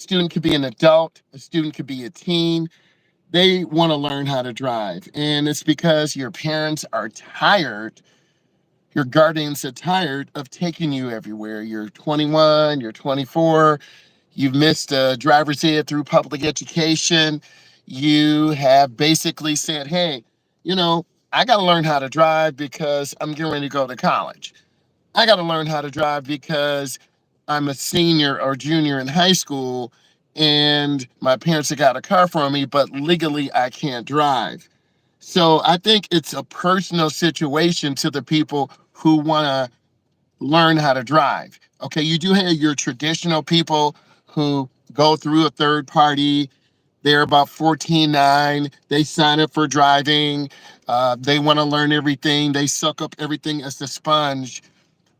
student could be an adult, a student could be a teen. They want to learn how to drive. And it's because your parents are tired, your guardians are tired of taking you everywhere. You're 21, you're 24, you've missed a driver's ed through public education. You have basically said, hey, you know, I got to learn how to drive because I'm getting ready to go to college. I got to learn how to drive because I'm a senior or junior in high school and my parents have got a car for me, but legally I can't drive. So I think it's a personal situation to the people who want to learn how to drive. Okay, you do have your traditional people who go through a third party. They're about 14, 9. They sign up for driving. They want to learn everything. They suck up everything as a sponge.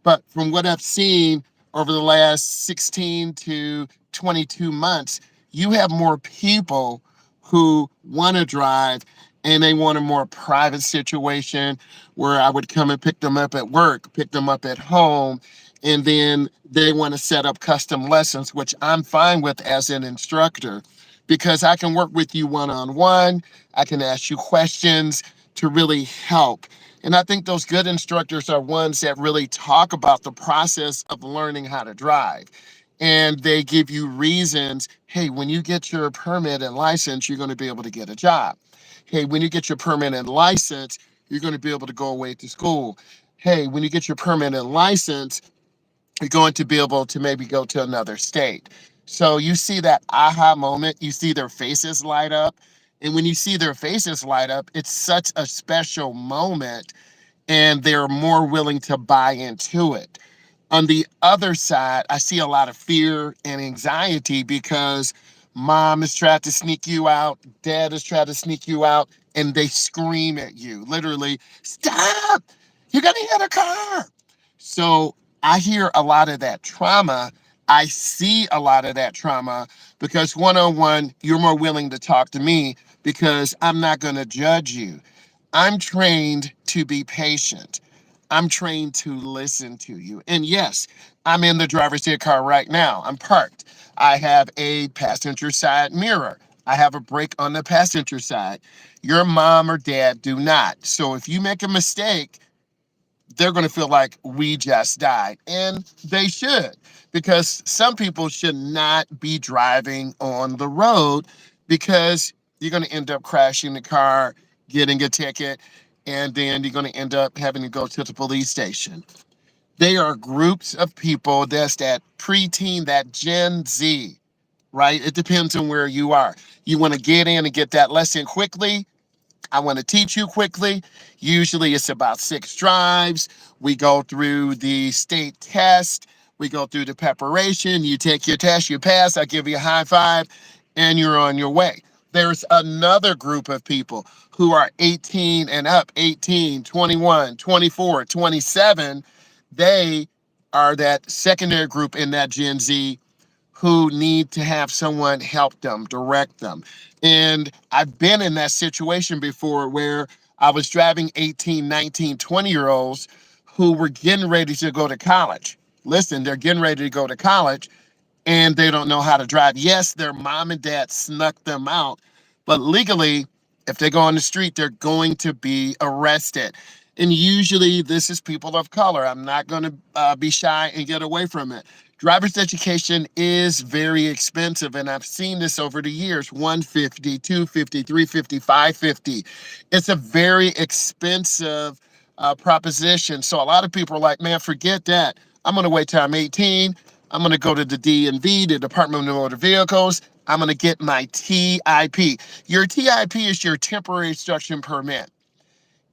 But from what I've seen over the last 16 to 22 months, you have more people who want to drive and they want a more private situation where I would come and pick them up at work, pick them up at home, and then they want to set up custom lessons, which I'm fine with as an instructor because I can work with you one on one. I can ask you questions to really help. And I think those good instructors are ones that really talk about the process of learning how to drive. And they give you reasons. Hey, when you get your permit and license, you're going to be able to get a job. Hey, when you get your permit and license, you're going to be able to go away to school. Hey, when you get your permit and license, you're going to be able to maybe go to another state. So you see that aha moment, you see their faces light up. And when you see their faces light up, it's such a special moment and they're more willing to buy into it. On the other side, I see a lot of fear and anxiety because mom is trying to sneak you out, dad is trying to sneak you out, and they scream at you literally, stop, you're gonna hit a car. So I hear a lot of that trauma. I see a lot of that trauma because one on one, you're more willing to talk to me because I'm not going to judge you. I'm trained to be patient. I'm trained to listen to you. And yes, I'm in the driver's seat car right now. I'm parked. I have a passenger side mirror. I have a brake on the passenger side. Your mom or dad do not. So if you make a mistake, they're going to feel like we just died. And they should, because some people should not be driving on the road because you're going to end up crashing the car, getting a ticket, and then you're going to end up having to go to the police station. They are groups of people that's that preteen, that Gen Z, right? It depends on where you are. You want to get in and get that lesson quickly. I want to teach you quickly. Usually it's about 6 drives. We go through the state test. We go through the preparation. You take your test, you pass. I give you a high five, and you're on your way. There's another group of people who are 18 and up, 18, 21, 24, 27. They are that secondary group in that Gen Z who need to have someone help them, direct them. And I've been in that situation before where I was driving 18, 19, 20 year olds who were getting ready to go to college. Listen, they're getting ready to go to college and they don't know how to drive. Yes, their mom and dad snuck them out, but legally, if they go on the street, they're going to be arrested. And usually, this is people of color. I'm not going to be shy and get away from it. Driver's education is very expensive, and I've seen this over the years: 150, 250, 350, 550. It's a very expensive proposition. So a lot of people are like, man, forget that. I'm going to wait till I'm 18. I'm going to go to the DMV, the Department of Motor Vehicles. I'm going to get my TIP. Your TIP is your temporary instruction permit.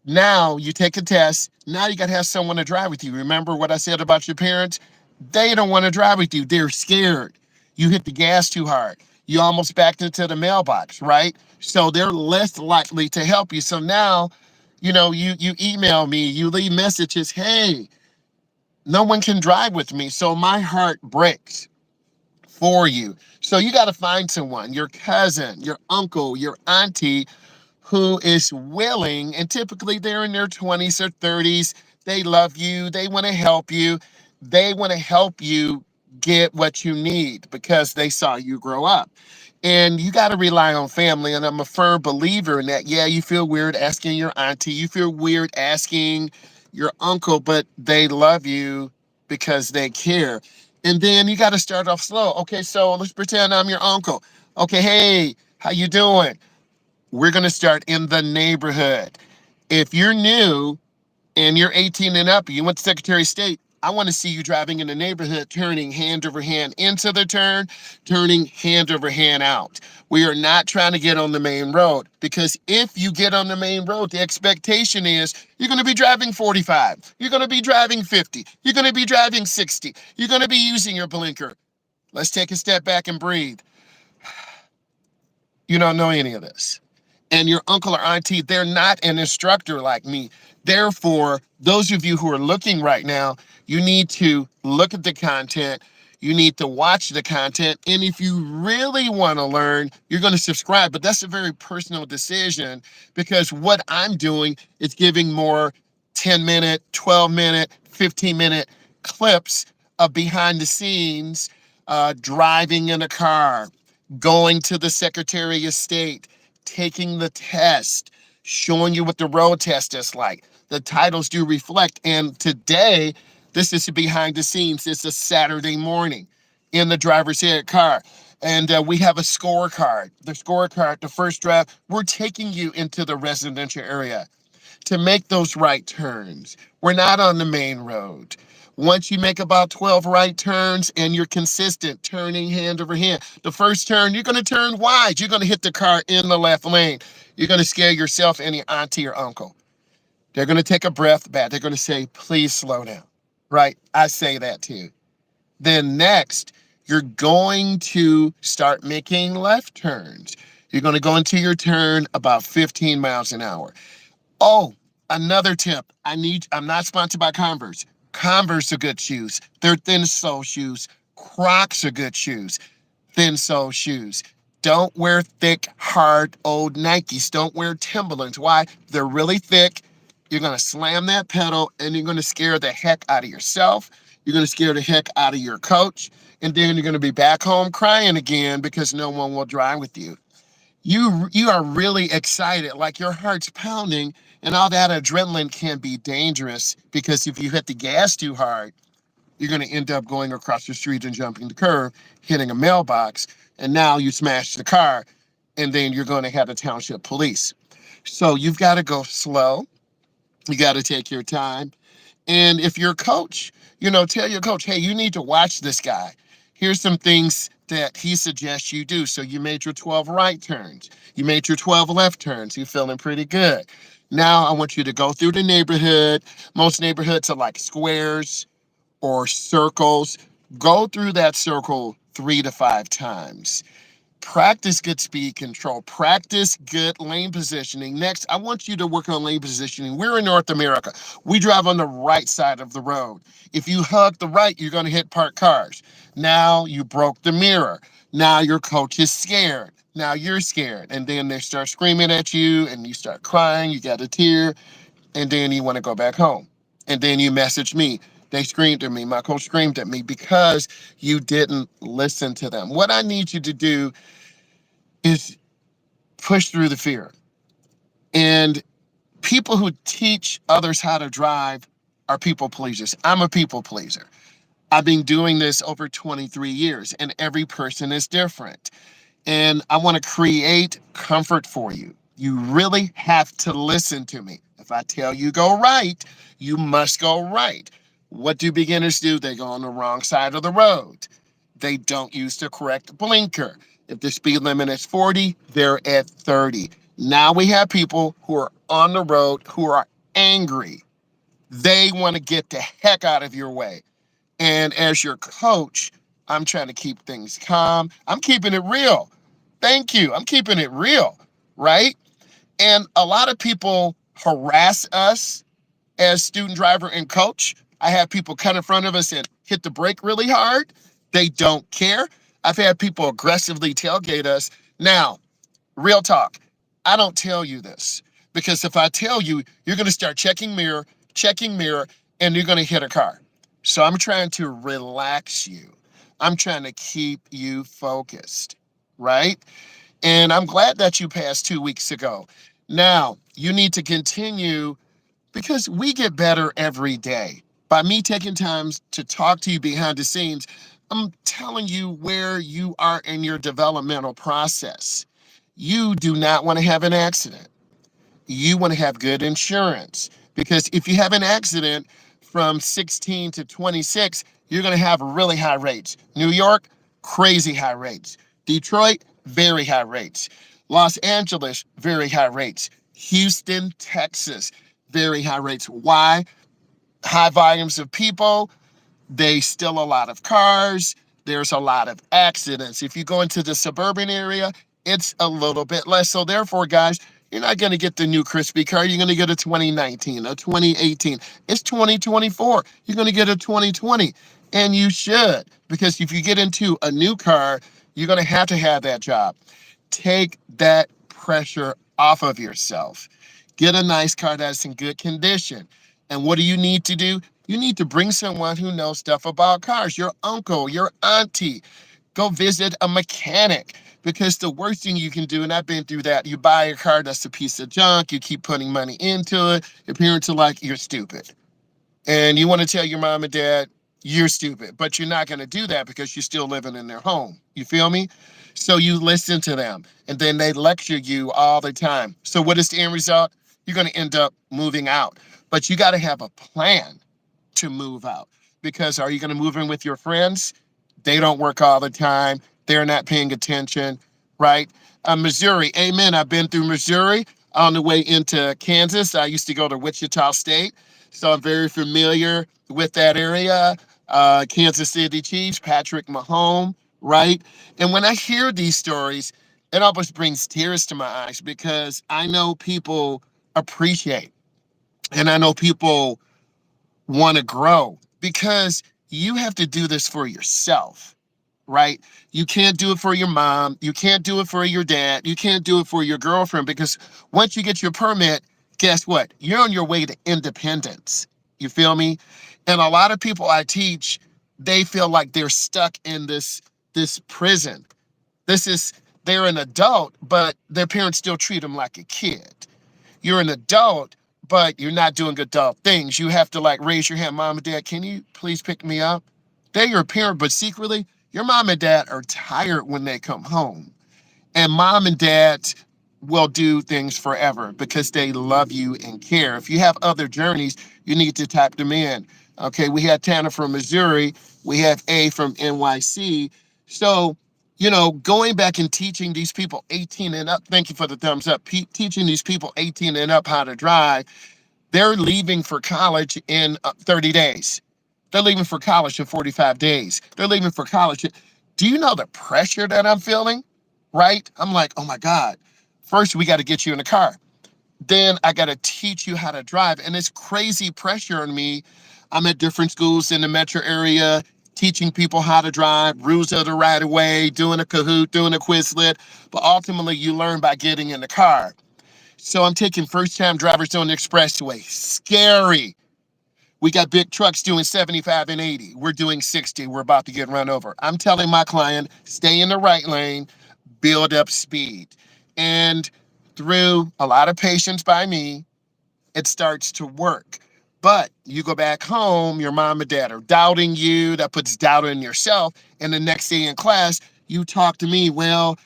Now you take a test. Now you got to have someone to drive with you. Remember what I said about your parents? They don't want to drive with you. They're scared. You hit the gas too hard. You almost backed into the mailbox, right? So they're less likely to help you. So now, you email me, you leave messages, hey, no one can drive with me. So my heart breaks for you. So you got to find someone, your cousin, your uncle, your auntie, who is willing, and typically they're in their 20s or 30s. They love you. They want to help you. They want to help you get what you need because they saw you grow up. And you got to rely on family. And I'm a firm believer in that. Yeah, you feel weird asking your auntie, you feel weird asking your uncle, but they love you because they care. And then you got to start off slow. Okay, so let's pretend I'm your uncle. Okay, hey, how you doing? We're going to start in the neighborhood. If you're new and you're 18 and up, you went to Secretary of State, I want to see you driving in the neighborhood, turning hand over hand into the turn, turning hand over hand out. We are not trying to get on the main road, because if you get on the main road, the expectation is you're going to be driving 45, you're going to be driving 50, you're going to be driving 60, you're going to be using your blinker. Let's take a step back and breathe. You don't know any of this. And your uncle or auntie, they're not an instructor like me. Therefore, those of you who are looking right now, you need to look at the content. You need to watch the content. And if you really want to learn, you're going to subscribe. But that's a very personal decision, because what I'm doing is giving more 10-minute, 12-minute, 15-minute clips of behind the scenes, driving in a car, going to the Secretary of State, taking the test, showing you what the road test is like. The titles do reflect. And today, this is behind the scenes. It's a Saturday morning in the driver's ed car. And we have a scorecard. The scorecard, the first drive, we're taking you into the residential area to make those right turns. We're not on the main road. Once you make about 12 right turns and you're consistent, turning hand over hand, the first turn, you're going to turn wide. You're going to hit the car in the left lane. You're going to scare yourself and your auntie or uncle. They're going to take a breath back. They're going to say, please slow down. Right? I say that too. Then next, you're going to start making left turns. You're going to go into your turn about 15 miles an hour. Oh, another tip. I'm not sponsored by Converse. Converse are good shoes. They're thin sole shoes. Crocs are good shoes. Thin sole shoes. Don't wear thick, hard, old Nikes. Don't wear Timberlands. Why? They're really thick. You're going to slam that pedal and you're going to scare the heck out of yourself. You're going to scare the heck out of your coach. And then you're going to be back home crying again because no one will drive with you. You are really excited, like your heart's pounding, and all that adrenaline can be dangerous, because if you hit the gas too hard, you're going to end up going across the street and jumping the curb, hitting a mailbox, and now you smash the car, and then you're going to have the township police. So you've got to go slow. You got to take your time. And if you're a coach, tell your coach, hey, you need to watch this guy. Here's some things that he suggests you do. So you made your 12 right turns. You made your 12 left turns. You're feeling pretty good. Now I want you to go through the neighborhood. Most neighborhoods are like squares or circles. Go through that circle 3 to 5 times. Practice good speed control. Practice good lane positioning. Next, I want you to work on lane positioning. We're in North America. We drive on the right side of the road. If you hug the right, you're going to hit parked cars. Now you broke the mirror. Now your coach is scared. Now you're scared. And then they start screaming at you and you start crying. You got a tear. And then you want to go back home. And then you message me. They screamed at me. My coach screamed at me because you didn't listen to them. What I need you to do is push through the fear. And people who teach others how to drive are people pleasers. I'm a people pleaser. I've been doing this over 23 years, and every person is different. And I want to create comfort for you. You really have to listen to me. If I tell you go right, you must go right. What do beginners do? They go on the wrong side of the road. They don't use the correct blinker. If the speed limit is 40, they're at 30. Now we have people who are on the road who are angry. They want to get the heck out of your way. And as your coach, I'm trying to keep things calm. I'm keeping it real. Thank you. I'm keeping it real, right? And a lot of people harass us as student driver and coach. I have people cut in front of us and hit the brake really hard. They don't care. I've had people aggressively tailgate us. Now, real talk, I don't tell you this, because if I tell you, you're going to start checking mirror, and you're going to hit a car. So I'm trying to relax you. I'm trying to keep you focused, right? And I'm glad that you passed 2 weeks ago. Now, you need to continue because we get better every day. By me taking time to talk to you behind the scenes, I'm telling you where you are in your developmental process. You do not want to have an accident. You want to have good insurance because if you have an accident from 16 to 26, you're going to have really high rates. New York, crazy high rates. Detroit, very high rates. Los Angeles, very high rates. Houston, Texas, very high rates. Why? High volumes of people, they steal a lot of cars. There's a lot of accidents. If you go into the suburban area, it's a little bit less. So therefore, guys, you're not going to get the new crispy car. You're going to get a 2019, a 2018. It's 2024. You're going to get a 2020. And you should, because if you get into a new car, you're going to have that job. Take that pressure off of yourself. Get a nice car that's in good condition. And what do you need to do? You need to bring someone who knows stuff about cars, your uncle, your auntie. Go visit a mechanic because the worst thing you can do, and I've been through that, you buy a car that's a piece of junk, you keep putting money into it, your parents are like, you're stupid. And you want to tell your mom and dad, you're stupid, but you're not going to do that because you're still living in their home. You feel me? So you listen to them and then they lecture you all the time. So what is the end result? You're going to end up moving out. But you got to have a plan to move out because are you going to move in with your friends? They don't work all the time. They're not paying attention, right? Missouri, amen. I've been through Missouri on the way into Kansas. I used to go to Wichita State, so I'm very familiar with that area. Kansas City Chiefs, Patrick Mahomes, right? And when I hear these stories, it almost brings tears to my eyes because I know people appreciate and I know people want to grow because you have to do this for yourself, right? You can't do it for your mom. You can't do it for your dad. You can't do it for your girlfriend because once you get your permit, guess what? You're on your way to independence. You feel me? And a lot of people I teach, they feel like they're stuck in this prison. This is they're an adult, but their parents still treat them like a kid. You're an adult, but you're not doing adult things. You have to like raise your hand, mom and dad, can you please pick me up? They're your parent, but secretly, your mom and dad are tired when they come home. And mom and dad will do things forever because they love you and care. If you have other journeys, you need to type them in. Okay, we had Tanner from Missouri, we have A from NYC. So, going back and teaching these people 18 and up, thank you for the thumbs up, teaching these people 18 and up how to drive, they're leaving for college in 30 days. They're leaving for college in 45 days. They're leaving for college. Do you know the pressure that I'm feeling? Right? I'm like, oh my God. First, we got to get you in the car. Then I got to teach you how to drive. And it's crazy pressure on me. I'm at different schools in the metro area, teaching people how to drive, rules of the right of way, doing a Kahoot, doing a Quizlet. But ultimately, you learn by getting in the car. So I'm taking first time drivers on the expressway. Scary. We got big trucks doing 75 and 80. We're doing 60. We're about to get run over. I'm telling my client, stay in the right lane, build up speed. And through a lot of patience by me, it starts to work. But you go back home, your mom and dad are doubting you. That puts doubt in yourself. And the next day in class, you talk to me, well,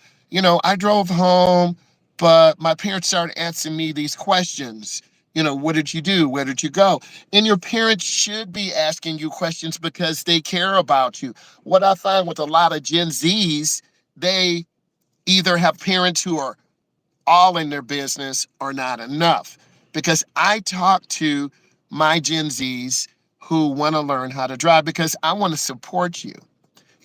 I drove home, but my parents started asking me these questions. What did you do? Where did you go? And your parents should be asking you questions because they care about you. What I find with a lot of Gen Zs, they either have parents who are all in their business or not enough. Because I talk to my Gen Zs who want to learn how to drive because I want to support you.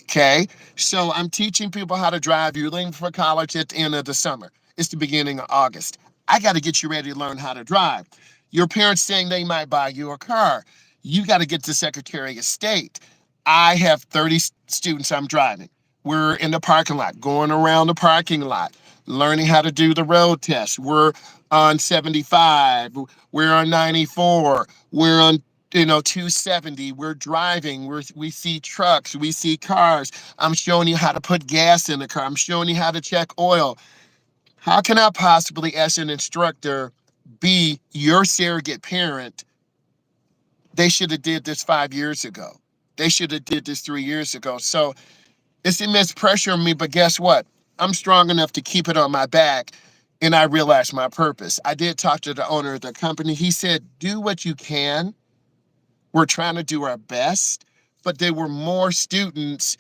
Okay. So I'm teaching people how to drive. You're leaving for college at the end of the summer. It's the beginning of August. I got to get you ready to learn how to drive. Your parents saying they might buy you a car. You got to get to Secretary of State. I have 30 students I'm driving. We're in the parking lot, going around the parking lot, learning how to do the road test. We're on 75. We're on 94. We're on 270. We're driving. We see trucks. We see cars. I'm showing you how to put gas in the car. I'm showing you how to check oil. How can I possibly, as an instructor, be your surrogate parent? They should have did this 5 years ago. They should have did this 3 years ago. So it's immense pressure on me, but guess what? I'm strong enough to keep it on my back, and I realized my purpose. I did talk to the owner of the company. He said, do what you can. We're trying to do our best, but there were more students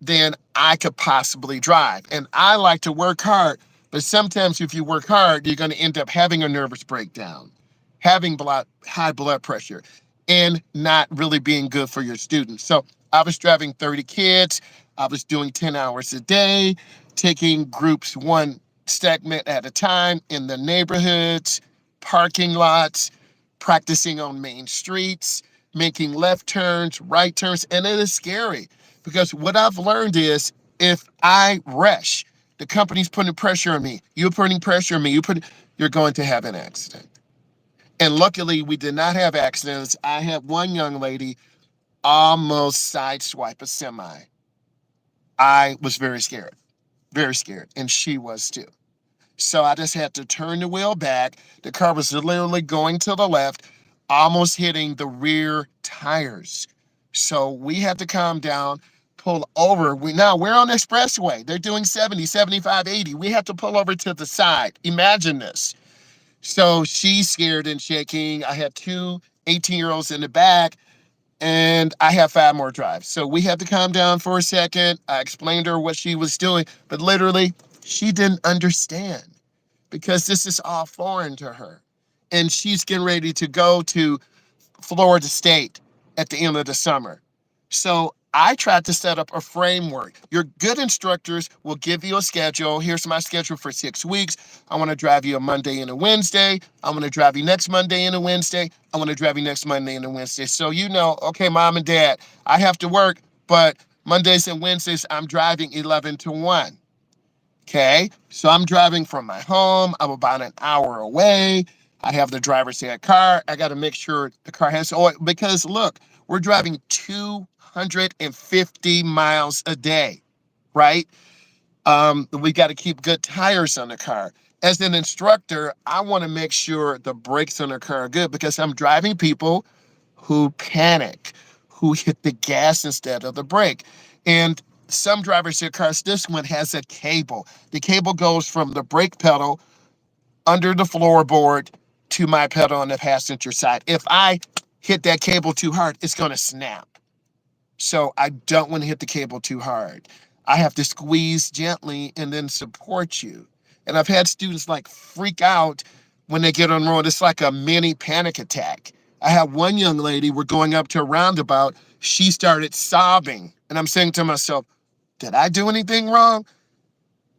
than I could possibly drive. And I like to work hard, but sometimes if you work hard, you're going to end up having a nervous breakdown, having high blood pressure, and not really being good for your students. So I was driving 30 kids. I was doing 10 hours a day, taking groups one segment at a time in the neighborhoods, parking lots, practicing on main streets, making left turns, right turns. And it is scary because what I've learned is if I rush, the company's putting pressure on me, you're putting pressure on me, you're going to have an accident. And luckily, we did not have accidents. I had one young lady almost sideswipe a semi. I was very scared, and she was too. So I just had to turn the wheel back. The car was literally going to the left, almost hitting the rear tires. So we had to calm down, pull over. We're on the expressway. They're doing 70, 75, 80. We have to pull over to the side. Imagine this. So she's scared and shaking. I had two 18-year-olds in the back, and I have 5 more drives. So we had to calm down for a second. I explained to her what she was doing, but literally, she didn't understand because this is all foreign to her. And she's getting ready to go to Florida State at the end of the summer. So I tried to set up a framework. Your good instructors will give you a schedule. Here's my schedule for 6 weeks. I want to drive you a Monday and a Wednesday. I want to drive you next Monday and a Wednesday. I want to drive you next Monday and a Wednesday. So okay, mom and dad, I have to work, but Mondays and Wednesdays, I'm driving 11 to 1. Okay, so I'm driving from my home. I'm about an hour away. I have the driver's ed car. I got to make sure the car has oil because look, we're driving 250 miles a day, right? We got to keep good tires on the car. As an instructor, I want to make sure the brakes on the car are good because I'm driving people who panic, who hit the gas instead of the brake. And some drivers' cars, this one has a cable. The cable goes from the brake pedal under the floorboard to my pedal on the passenger side. If I hit that cable too hard, it's going to snap. So I don't want to hit the cable too hard. I have to squeeze gently and then support you. And I've had students like freak out when they get on the road. It's like a mini panic attack. I had one young lady, we're going up to a roundabout. She started sobbing. And I'm saying to myself, did I do anything wrong?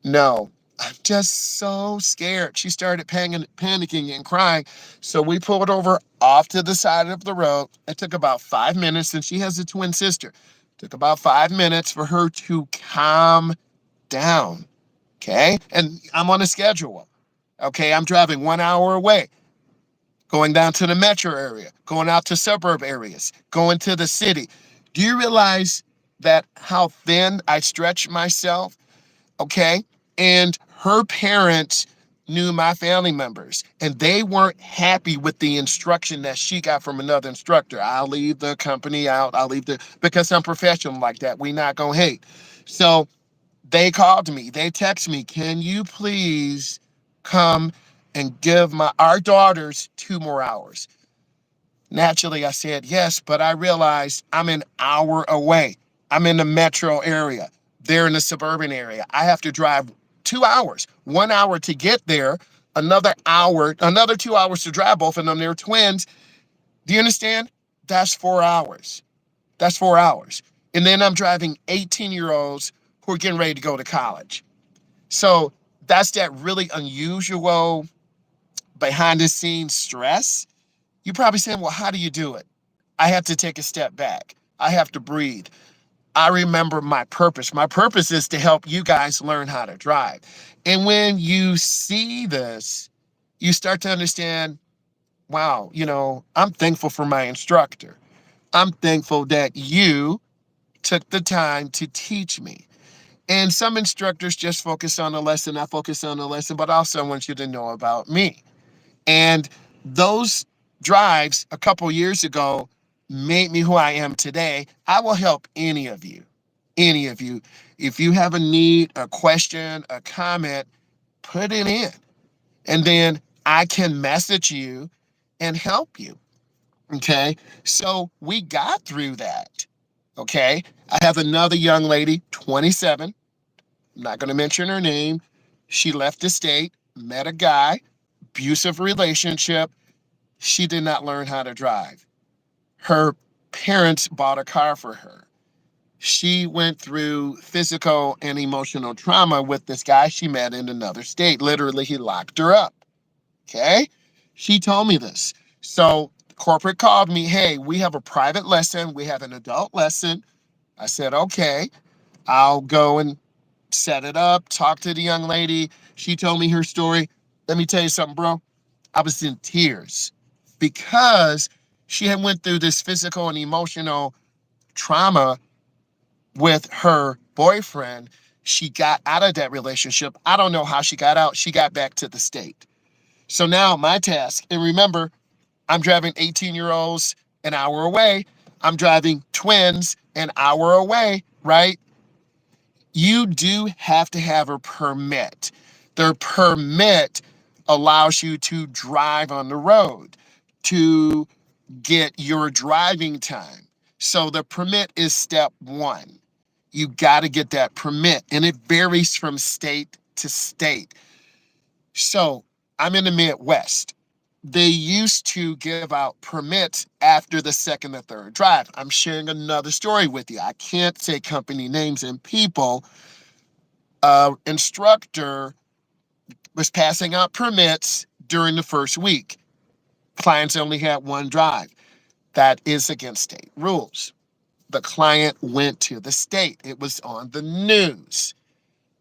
No, I'm just so scared. She started panicking and crying. So we pulled over off to the side of the road. It took about 5 minutes, and she has a twin sister. It took about 5 minutes for her to calm down. Okay. And I'm on a schedule. Okay. I'm driving 1 hour away, going down to the metro area, going out to suburb areas, going to the city. Do you realize that how thin I stretch myself? Okay. And her parents knew my family members and they weren't happy with the instruction that she got from another instructor. I'll leave the company out. Because I'm professional like that. We not gonna hate. So they called me, they texted me, can you please come and give our daughters 2 more hours? Naturally, I said yes, but I realized I'm an hour away. I'm in the metro area. They're in the suburban area. I have to drive 2 hours, 1 hour to get there, another hour, another 2 hours to drive. Both of them, they're twins. Do you understand? That's 4 hours. That's 4 hours. And then I'm driving 18-year-olds who are getting ready to go to college. So that's that really unusual behind the scenes stress. You're probably saying, well, how do you do it? I have to take a step back. I have to breathe. I remember my purpose. My purpose is to help you guys learn how to drive. And when you see this, you start to understand wow, I'm thankful for my instructor. I'm thankful that you took the time to teach me. And some instructors just focus on the lesson. I focus on the lesson, but also I want you to know about me. And those drives a couple years ago made me who I am today. I will help any of you. Any of you. If you have a need, a question, a comment, put it in. And then I can message you and help you. Okay. So we got through that. Okay. I have another young lady, 27. I'm not going to mention her name. She left the state, met a guy, abusive relationship. She did not learn how to drive. Her parents bought a car for her. She went through physical and emotional trauma with this guy she met in another state. Literally, he locked her up. Okay. She told me this. So, corporate called me, hey, we have a private lesson, we have an adult lesson. I said, okay, I'll go and set it up, talk to the young lady. She told me her story. Let me tell you something, bro. I was in tears because she had went through this physical and emotional trauma with her boyfriend. She got out of that relationship. I don't know how she got out. She got back to the state. So now my task, and remember, I'm driving 18-year-olds an hour away. I'm driving twins an hour away, right? You do have to have a permit. The permit allows you to drive on the road, to get your driving time. So the permit is step one. You got to get that permit, and it varies from state to state. So I'm in the Midwest. They used to give out permits after the second or third drive. I'm sharing another story with you. I can't say company names and people. Instructor was passing out permits during the first week. Clients only had one drive. That is against state rules. The client went to the state. It was on the news.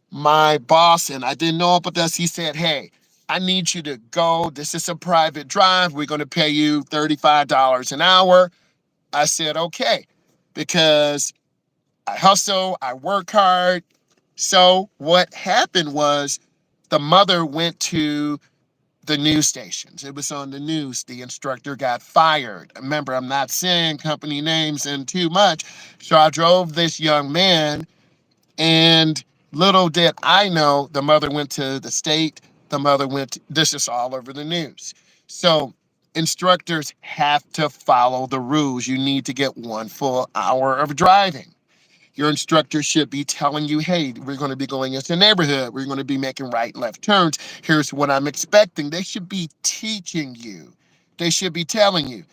My boss, and I didn't know about this, he said, hey, I need you to go. This is a private drive. We're going to pay you $35 an hour. I said, okay, because I hustle, I work hard. So what happened was the mother went to the news stations. It was on the news. The instructor got fired. Remember, I'm not saying company names and too much. So I drove this young man, and little did I know, the mother went to the state. The mother this is all over the news. So instructors have to follow the rules. You need to get 1 full hour of driving. Your instructor should be telling you, hey, we're going to be going into the neighborhood. We're going to be making right and left turns. Here's what I'm expecting. They should be teaching you. They should be telling you.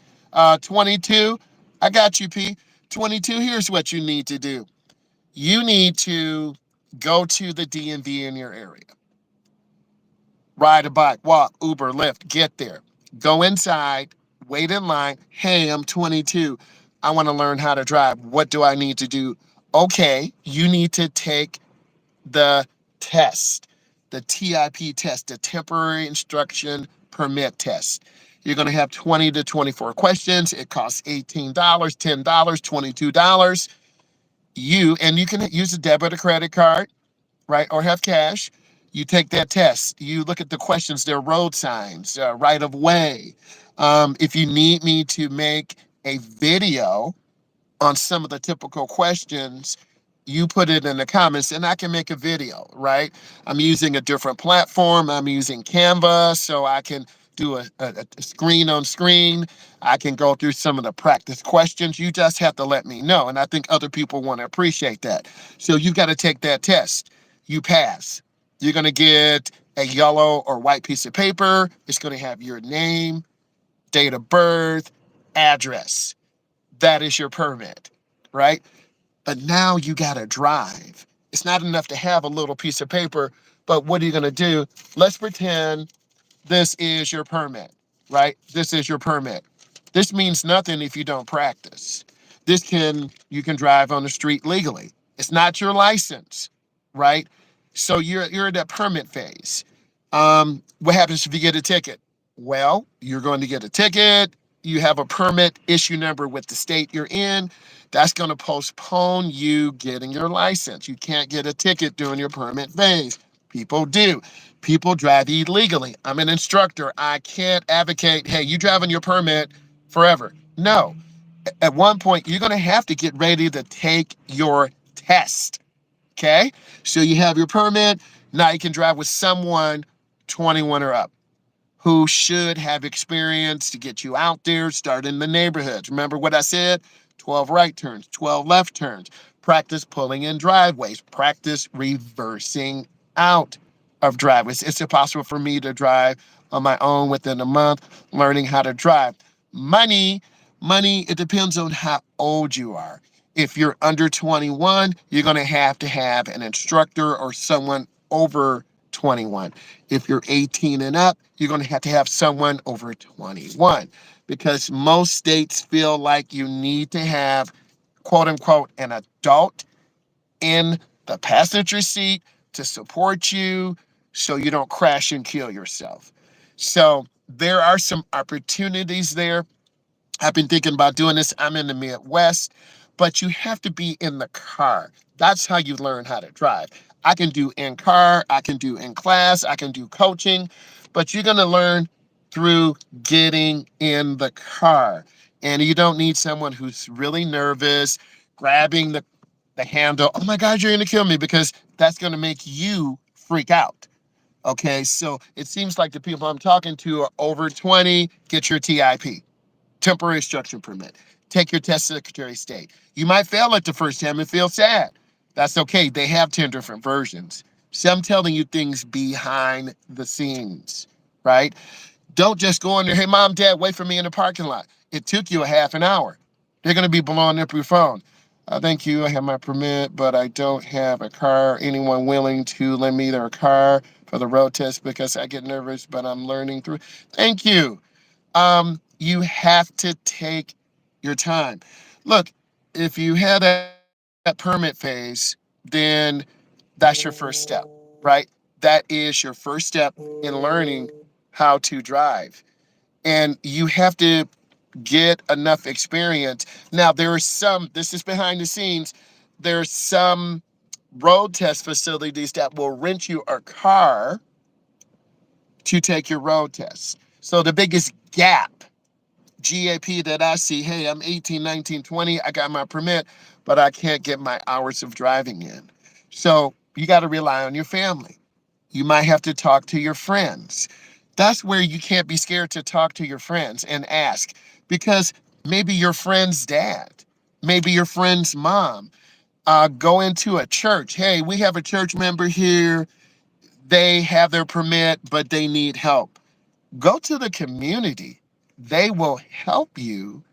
22, I got you, P. 22, here's what you need to do. You need to go to the DMV in your area. Ride a bike, walk, Uber, Lyft, get there. Go inside, wait in line. Hey, I'm 22. I want to learn how to drive. What do I need to do? Okay, you need to take the test, the TIP test, the temporary instruction permit test. You're going to have 20 to 24 questions. It costs $18, $10, $22. You can use a debit or credit card, right? Or have cash. You take that test. You look at the questions. There are road signs, right of way. If you need me to make a video on some of the typical questions, you put it in the comments and I can make a video, right? I'm using a different platform. I'm using Canva, so I can do a screen on screen. I can go through some of the practice questions. You just have to let me know. And I think other people want to appreciate that. So you've got to take that test. You pass. You're going to get a yellow or white piece of paper. It's going to have your name, date of birth, address. That is your permit, right? But now you got to drive. It's not enough to have a little piece of paper, but what are you going to do? Let's pretend this is your permit, right? This is your permit. This means nothing if you don't practice. You can drive on the street legally. It's not your license, right? So you're in that permit phase. What happens if you get a ticket? Well, you're going to get a ticket. You have a permit issue number with the state you're in. That's going to postpone you getting your license. You can't get a ticket during your permit phase. People do. People drive illegally. I'm an instructor. I can't advocate, hey, you driving your permit forever. No. At one point, you're going to have to get ready to take your test. Okay? So you have your permit. Now you can drive with someone 21 or up who should have experience to get you out there, start in the neighborhoods. Remember what I said? 12 right turns, 12 left turns. Practice pulling in driveways, practice reversing out of driveways. It's impossible for me to drive on my own within a month, learning how to drive. Money, money, it depends on how old you are. If you're under 21, you're going to have an instructor or someone over 21. If you're 18 and up, you're going to have someone over 21 because most states feel like you need to have, quote unquote, an adult in the passenger seat to support you so you don't crash and kill yourself. So there are some opportunities there. I've been thinking about doing this. I'm in the Midwest, but you have to be in the car. That's how you learn how to drive. I can do in car, I can do in class, I can do coaching, but you're going to learn through getting in the car. And you don't need someone who's really nervous, grabbing the handle. Oh my God, you're going to kill me, because that's going to make you freak out. Okay, so it seems like the people I'm talking to are over 20. Get your TIP, temporary instruction permit. Take your test, Secretary of State. You might fail it the first time and feel sad. That's okay. They have 10 different versions. See, I'm telling you things behind the scenes, right? Don't just go in there, hey, mom, dad, wait for me in the parking lot. It took you a half an hour. They're going to be blowing up your phone. Thank you. I have my permit, but I don't have a car. Anyone willing to lend me their car for the road test because I get nervous, but I'm learning through. Thank you. You have to take your time. Look, if you have that permit phase, then that's your first step, right? That is your first step in learning how to drive. And you have to get enough experience. Now, there are some, this is behind the scenes, there's some road test facilities that will rent you a car to take your road test. So the biggest GAP that I see, hey, I'm 18, 19, 20, I got my permit, but I can't get my hours of driving in. So you got to rely on your family. You might have to talk to your friends. That's where you can't be scared to talk to your friends and ask, because maybe your friend's dad, maybe your friend's mom, go into a church. Hey, we have a church member here. They have their permit, but they need help. Go to the community. They will help you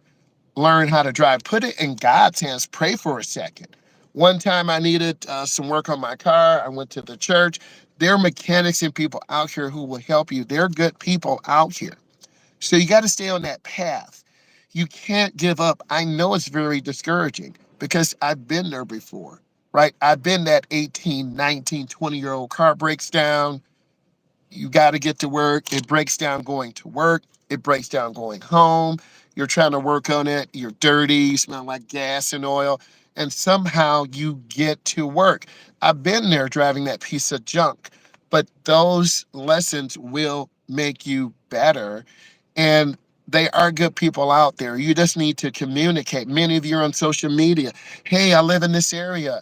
learn how to drive. Put it in God's hands. Pray for a second. One time I needed some work on my car. I went to the church. There are mechanics and people out here who will help you. They're good people out here. So you got to stay on that path. You can't give up. I know it's very discouraging because I've been there before, right? I've been that 18, 19, 20-year-old car breaks down. You got to get to work. It breaks down going to work. It breaks down going home. You're trying to work on it. You're dirty. You smell like gas and oil. And somehow you get to work. I've been there driving that piece of junk, but those lessons will make you better. And they are good people out there. You just need to communicate. Many of you are on social media. Hey, I live in this area.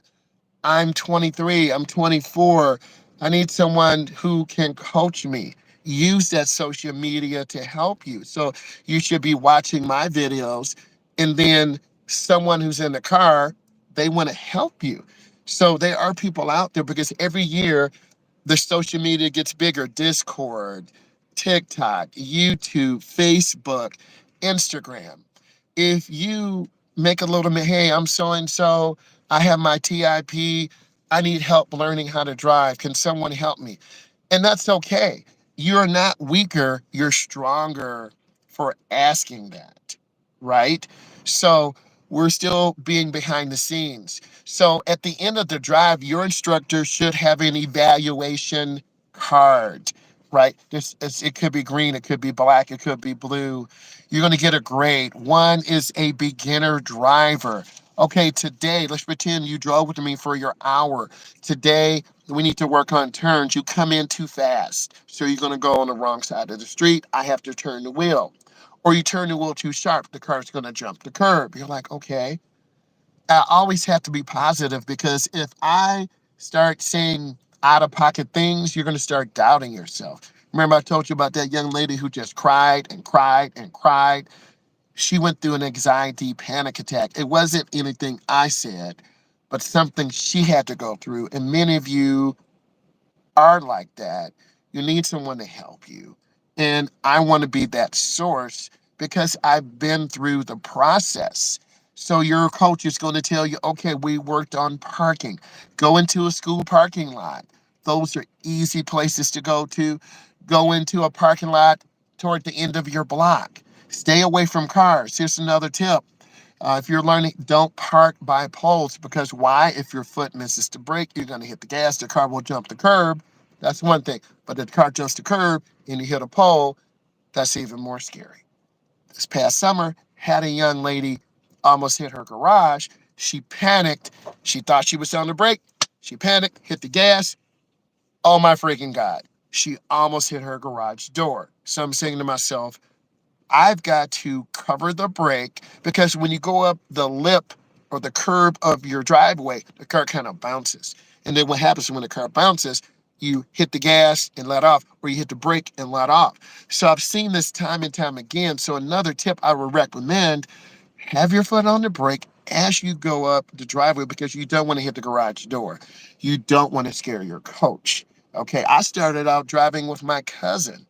I'm 23, I'm 24. I need someone who can coach me. Use that social media to help you. So you should be watching my videos, and then someone who's in the car, they want to help you. So there are people out there because every year the social media gets bigger. Discord, TikTok, YouTube, Facebook, Instagram. If you make a little bit, hey, I'm so and so, I have my TIP, I need help learning how to drive. Can someone help me? And that's okay. You're not weaker, you're stronger for asking that, right? So we're still being behind the scenes. So at the end of the drive, your instructor should have an evaluation card. right? It could be green, it could be black, it could be blue. You're going to get a grade. One is a beginner driver. Okay, today, let's pretend you drove with me for your hour. Today, we need to work on turns. You come in too fast. So you're going to go on the wrong side of the street. I have to turn the wheel. Or you turn the wheel too sharp, the car's going to jump the curb. You're like, okay. I always have to be positive because if I start saying out of pocket things, you're going to start doubting yourself. Remember, I told you about that young lady who just cried and cried and cried. She went through an anxiety panic attack. It wasn't anything I said, but something she had to go through. And many of you are like that, you need someone to help you. And I want to be that source because I've been through the process. So your coach is going to tell you, okay, we worked on parking. Go into a school parking lot. Those are easy places to go to. Go into a parking lot toward the end of your block. Stay away from cars. Here's another tip. If you're learning, don't park by poles because why? If your foot misses the brake, you're going to hit the gas. The car will jump the curb. That's one thing. But if the car jumps the curb and you hit a pole, that's even more scary. This past summer, had a young lady almost hit her garage. She panicked. She thought she was on the brake. She panicked, hit the gas. Oh my freaking God. She almost hit her garage door. So I'm saying to myself, I've got to cover the brake because when you go up the lip or the curb of your driveway, the car kind of bounces. And then what happens when the car bounces, you hit the gas and let off, or you hit the brake and let off. So I've seen this time and time again. So another tip I would recommend, have your foot on the brake as you go up the driveway because you don't want to hit the garage door. You don't want to scare your coach. Okay, I started out driving with my cousin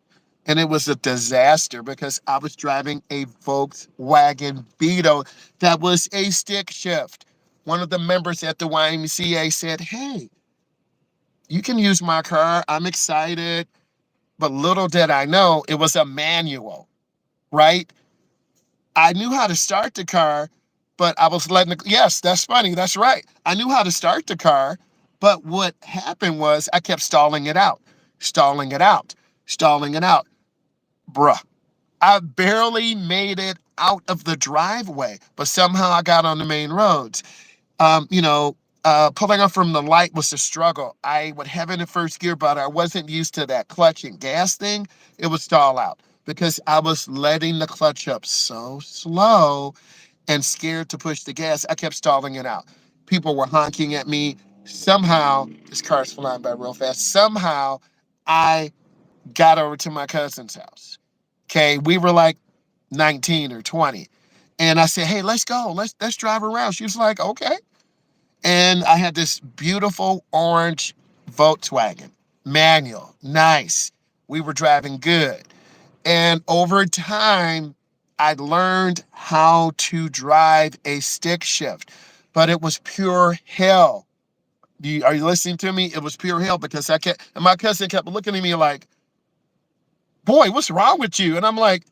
and it was a disaster because I was driving a Volkswagen Beetle that was a stick shift. One of the members at the YMCA said, hey, you can use my car. I'm excited. But little did I know it was a manual, right? I knew how to start the car, but I was letting the, yes, that's funny. That's right. I knew how to start the car, but what happened was I kept stalling it out, stalling it out, stalling it out. Bruh, I barely made it out of the driveway, but somehow I got on the main roads. You know, pulling up from the light was a struggle. I would have in the first gear, but I wasn't used to that clutch and gas thing. It would stall out because I was letting the clutch up so slow and scared to push the gas. I kept stalling it out. People were honking at me. Somehow, this car's flying by real fast. Somehow, I got over to my cousin's house. Okay, we were like 19 or 20. And I said, hey, let's go. Let's drive around. She was like, okay. And I had this beautiful orange Volkswagen, manual, nice. We were driving good. And over time, I learned how to drive a stick shift, but it was pure hell. Are you listening to me? It was pure hell because and my cousin kept looking at me like, boy, what's wrong with you? And I'm like,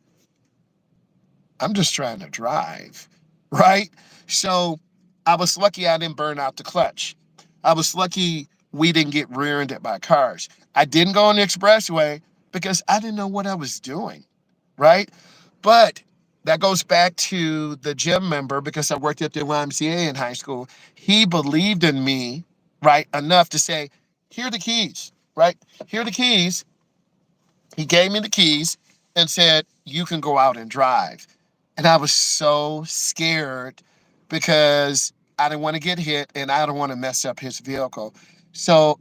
I'm just trying to drive, right? So I was lucky I didn't burn out the clutch. I was lucky we didn't get rear-ended by cars. I didn't go on the expressway because I didn't know what I was doing, right? But that goes back to the gym member because I worked at the YMCA in high school. He believed in me, right, enough to say, here are the keys, right? Here are the keys. He gave me the keys and said, you can go out and drive. And I was so scared because I didn't want to get hit and I don't want to mess up his vehicle. So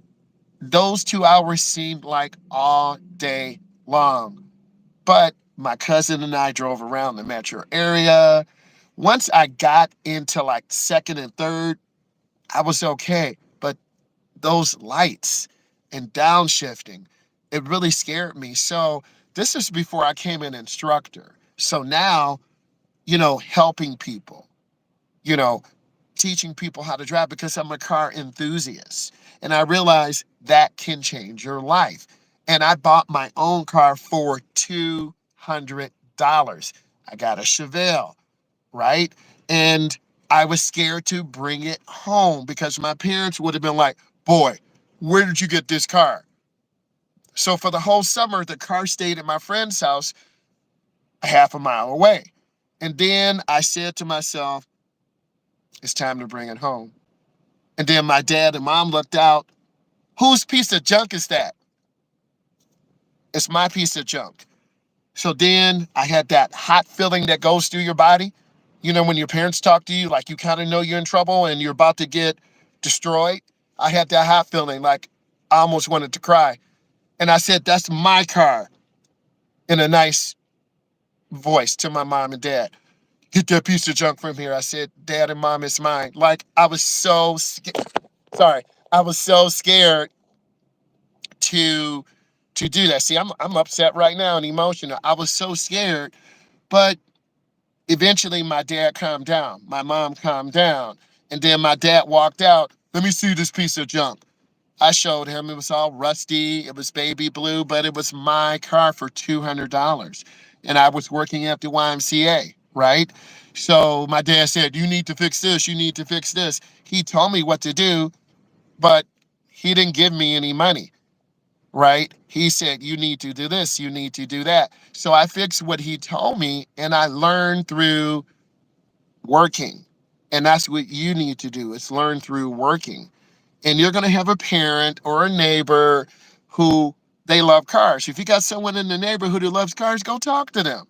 those 2 hours seemed like all day long. But my cousin and I drove around the metro area. Once I got into like second and third, I was okay. But those lights and downshifting, it really scared me. So this is before I came an instructor. So now, helping people, you know, teaching people how to drive because I'm a car enthusiast. And I realized that can change your life. And I bought my own car for $200. I got a Chevelle, right? And I was scared to bring it home because my parents would have been like, boy, where did you get this car? So for the whole summer, the car stayed at my friend's house a half a mile away. And then I said to myself, it's time to bring it home. And then my dad and mom looked out. Whose piece of junk is that? It's my piece of junk. So then I had that hot feeling that goes through your body. You know, when your parents talk to you, like you kind of know you're in trouble and you're about to get destroyed. I had that hot feeling, like I almost wanted to cry. And I said, that's my car, in a nice voice to my mom and dad. Get that piece of junk from here. I said, Dad and Mom, it's mine. Like I was so scared. Sorry. I was so scared to do that. See, I'm upset right now and emotional. I was so scared, but eventually my dad calmed down. My mom calmed down. And then my dad walked out. Let me see this piece of junk. I showed him. It was all rusty. It was baby blue, but it was my car for $200. And I was working at the YMCA, right? So my dad said, you need to fix this. You need to fix this. He told me what to do, but he didn't give me any money, right? He said, you need to do this. You need to do that. So I fixed what he told me, and I learned through working. And that's what you need to do, is learn through working. And you're going to have a parent or a neighbor who they love cars. If you got someone in the neighborhood who loves cars, go talk to them.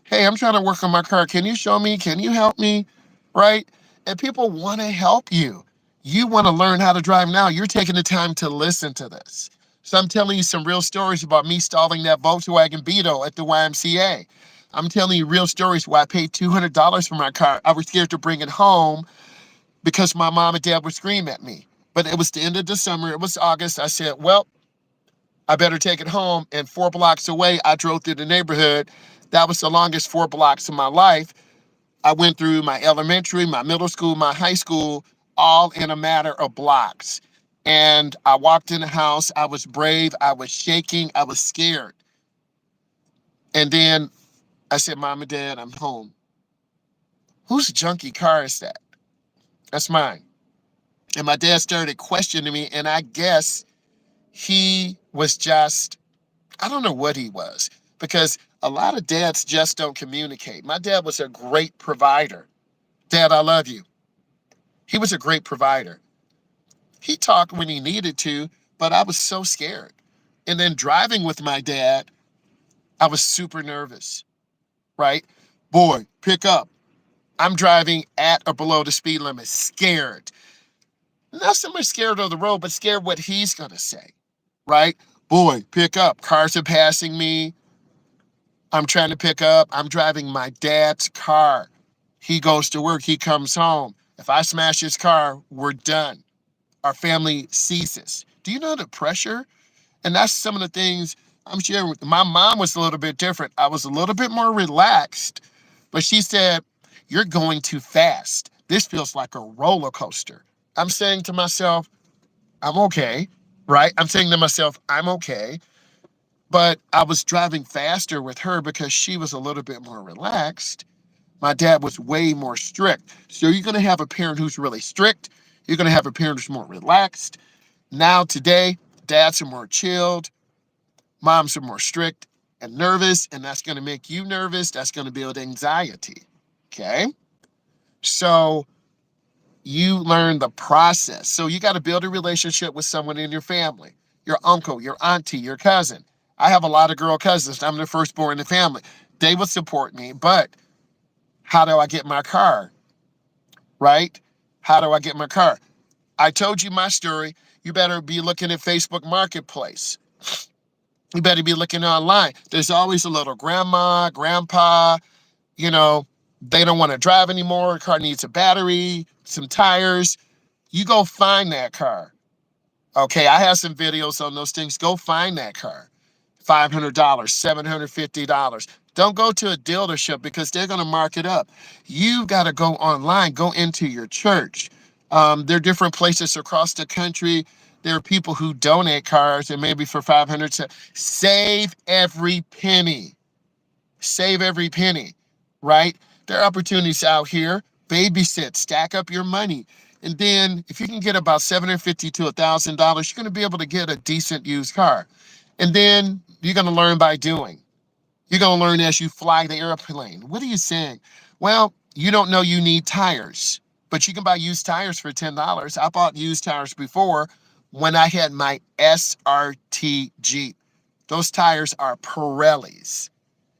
Hey, I'm trying to work on my car. Can you show me? Can you help me? Right? And people want to help you. You want to learn how to drive now. You're taking the time to listen to this. So I'm telling you some real stories about me stalling that Volkswagen Beetle at the YMCA. I'm telling you real stories where I paid $200 for my car. I was scared to bring it home because my mom and dad would scream at me. But it was the end of the summer. It was August. I said, well, I better take it home. And 4 blocks away, I drove through the neighborhood. That was the longest 4 blocks of my life. I went through my elementary, my middle school, my high school, all in a matter of blocks. And I walked in the house. I was brave. I was shaking. I was scared. And then I said, Mom and Dad, I'm home. Whose junky car is that? That's mine. And my dad started questioning me. And I guess he was just, I don't know what he was, because a lot of dads just don't communicate. My dad was a great provider. Dad, I love you. He was a great provider. He talked when he needed to, but I was so scared. And then driving with my dad, I was super nervous, right? Boy, pick up. I'm driving at or below the speed limit, scared. Not so much scared of the road, but scared what he's going to say, right? Boy, pick up. Cars are passing me. I'm trying to pick up. I'm driving my dad's car. He goes to work. He comes home. If I smash his car, we're done. Our family ceases. Do you know the pressure? And that's some of the things I'm sharing with. My mom was a little bit different. I was a little bit more relaxed, but she said, you're going too fast. This feels like a roller coaster. I'm saying to myself, I'm okay, right? I'm saying to myself, I'm okay. But I was driving faster with her because she was a little bit more relaxed. My dad was way more strict. So you're going to have a parent who's really strict. You're going to have a parent who's more relaxed. Now, today, dads are more chilled. Moms are more strict and nervous. And that's going to make you nervous. That's going to build anxiety. Okay? So you learn the process. So you got to build a relationship with someone in your family, your uncle, your auntie, your cousin. I have a lot of girl cousins. I'm the firstborn in the family. They will support me, but how do I get my car? Right? How do I get my car? I told you my story. You better be looking at Facebook Marketplace. You better be looking online. There's always a little grandma, grandpa, you know, they don't want to drive anymore. The car needs a battery, some tires. You go find that car. Okay, I have some videos on those things. Go find that car. $500, $750. Don't go to a dealership because they're going to mark it up. You've got to go online, go into your church. There are different places across the country. There are people who donate cars, and maybe for 500, save every penny. Save every penny, right? There are opportunities out here. Babysit, stack up your money. And then if you can get about $750 to $1,000, you're going to be able to get a decent used car. And then you're going to learn by doing. You're going to learn as you fly the airplane. What are you saying? Well, you don't know you need tires, but you can buy used tires for $10. I bought used tires before when I had my SRT Jeep. Those tires are Pirellis.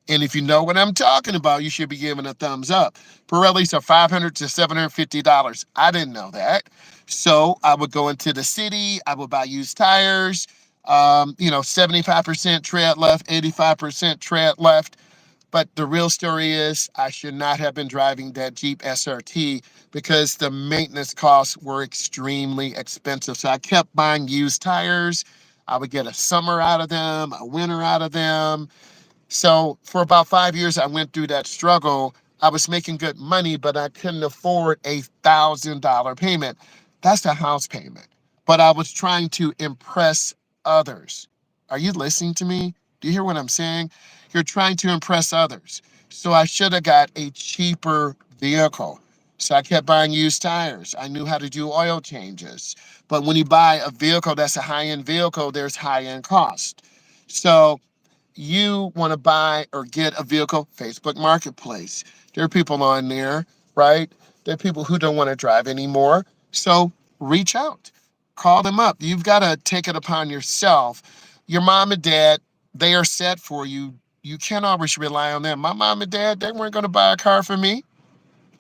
And if you know what I'm talking about, you should be giving a thumbs up. Pirellis are $500 to $750. I didn't know that. So I would go into the city, I would buy used tires, 75% tread left, 85% tread left. But the real story is I should not have been driving that Jeep SRT because the maintenance costs were extremely expensive. So I kept buying used tires. I would get a summer out of them, a winter out of them. So for about 5 years, I went through that struggle. I was making good money, but I couldn't afford $1,000 payment. That's a house payment. But I was trying to impress others. Are you listening to me? Do you hear what I'm saying? You're trying to impress others. So I should have got a cheaper vehicle. So I kept buying used tires. I knew how to do oil changes. But when you buy a vehicle that's a high-end vehicle, there's high-end cost. So you want to buy or get a vehicle, Facebook Marketplace. There are people on there, right? There are people who don't want to drive anymore. So reach out, call them up. You've got to take it upon yourself. Your mom and dad, they are set for you. You can't always rely on them. My mom and dad, they weren't going to buy a car for me.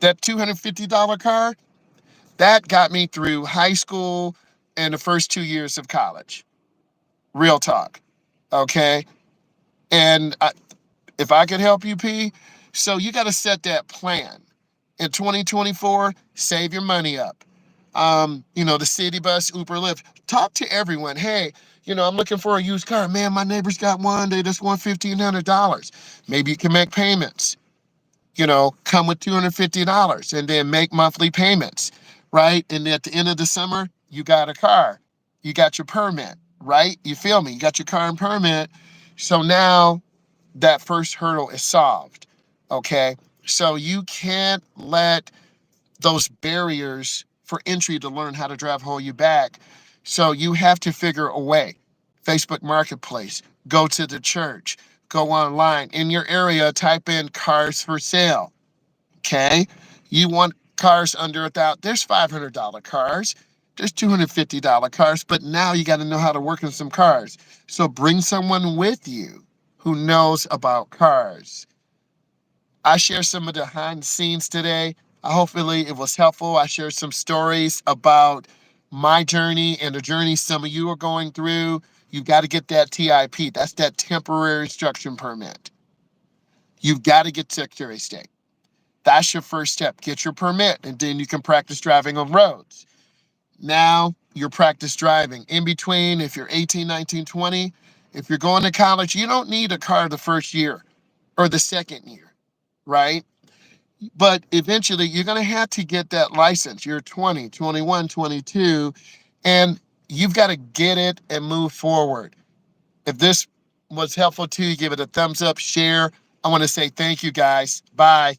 That $250 car, that got me through high school and the first 2 years of college. Real talk. Okay. And if I could help you, P, so you got to set that plan. In 2024, save your money up. The city bus, Uber, Lyft. Talk to everyone. Hey, I'm looking for a used car. Man, my neighbor's got one. They just want $1,500. Maybe you can make payments. Come with $250 and then make monthly payments, right? And at the end of the summer, you got a car. You got your permit, right? You feel me? You got your car and permit. So now that first hurdle is solved. Okay. So you can't let those barriers for entry to learn how to drive hold you back. So you have to figure a way. Facebook Marketplace, go to the church, go online. In your area, type in cars for sale. Okay. You want cars under there's $500 cars. There's $250 cars, but now you got to know how to work on some cars. So bring someone with you who knows about cars. I shared some of the behind the scenes today. Hopefully it was helpful. I shared some stories about my journey and the journey some of you are going through. You've got to get that TIP. That's that temporary instruction permit. You've got to get Secretary of State. That's your first step. Get your permit, and then you can practice driving on roads. Now you're practice driving. In between, if you're 18, 19, 20, if you're going to college, you don't need a car the first year or the second year, right? But eventually you're going to have to get that license. You're 20, 21, 22, and you've got to get it and move forward. If this was helpful to you, give it a thumbs up, share. I want to say thank you guys. Bye.